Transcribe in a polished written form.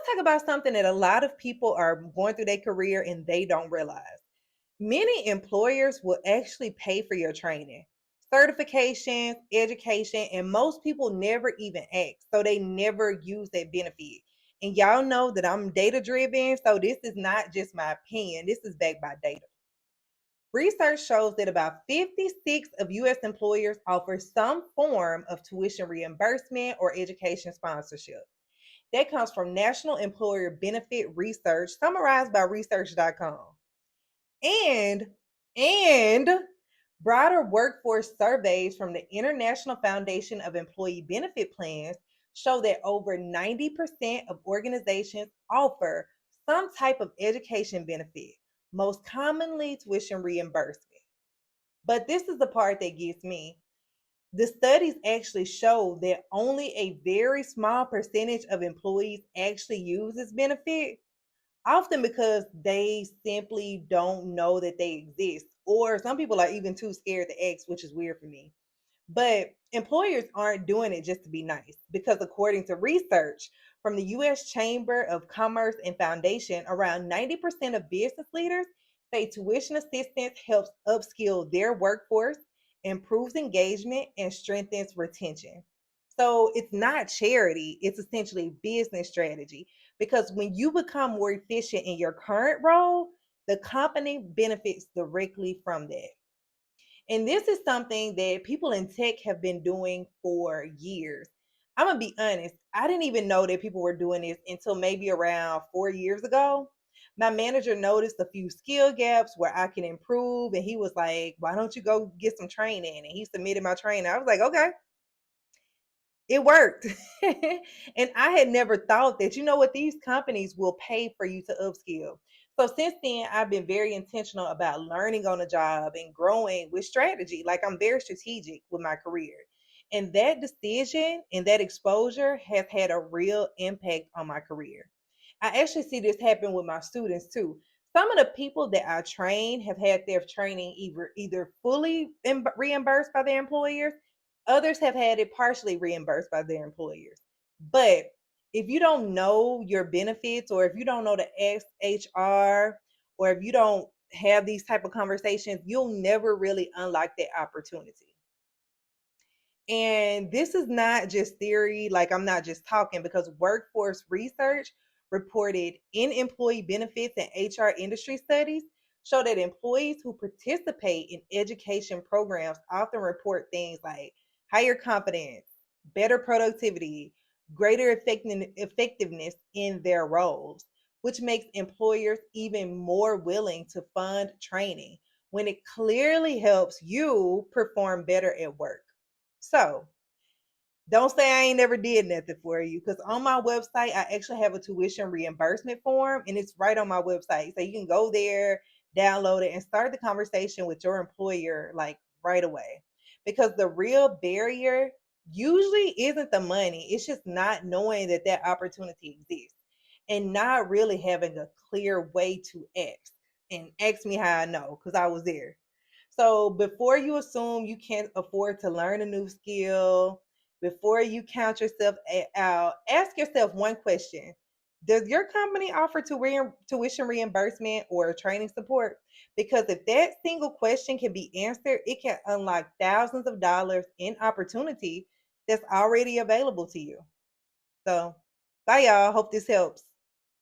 talk about something that a lot of people are going through their career and they don't realize. Many employers will actually pay for your training, certifications, education, and most people never even ask. So they never use that benefit. And y'all know that I'm data driven. So this is not just my opinion, this is backed by data. Research shows that about 56 of US employers offer some form of tuition reimbursement or education sponsorship. That comes from National Employer Benefit Research, summarized by research.com. And and broader workforce surveys from the International Foundation of Employee Benefit Plans show that over 90% of organizations offer some type of education benefit, most commonly tuition reimbursement. But this is the part that gets me. The studies actually show that only a very small percentage of employees actually use this benefit, often because they simply don't know that they exist, or some people are even too scared to ask, which is weird for me. But employers aren't doing it just to be nice, because according to research from the US Chamber of Commerce and Foundation, around 90% of business leaders say tuition assistance helps upskill their workforce, improves engagement, and strengthens retention. So it's not charity, it's essentially business strategy, because when you become more efficient in your current role, the company benefits directly from that. And this is something that people in tech have been doing for years. I'm gonna be honest, I didn't even know that people were doing this until maybe around 4 years ago. My manager noticed a few skill gaps where I can improve, and he was like, "Why don't you go get some training?" And he submitted my training. I was like, "Okay." It worked. And I had never thought that, you know what, these companies will pay for you to upskill. So since then, I've been very intentional about learning on the job and growing with strategy. Like, I'm very strategic with my career. And that decision and that exposure has had a real impact on my career. I actually see this happen with my students too. Some of the people that I train have had their training either fully reimbursed by their employers. Others have had it partially reimbursed by their employers. But if you don't know your benefits, or if you don't know the HR, or if you don't have these type of conversations, you'll never really unlock that opportunity. And this is not just theory, like I'm not just talking, because workforce research reported in employee benefits and HR industry studies show that employees who participate in education programs often report things like higher confidence, better productivity, greater effectiveness in their roles, which makes employers even more willing to fund training when it clearly helps you perform better at work. So don't say I ain't never did nothing for you, because on my website, I actually have a tuition reimbursement form, and it's right on my website. So you can go there, download it, and start the conversation with your employer like right away. Because the real barrier usually isn't the money, it's just not knowing that that opportunity exists and not really having a clear way to ask. And ask me how I know, because I was there. So before you assume you can't afford to learn a new skill, before you count yourself out, ask yourself one question. Does your company offer tuition reimbursement or training support? Because if that single question can be answered, it can unlock thousands of dollars in opportunity that's already available to you. So, bye, y'all. Hope this helps.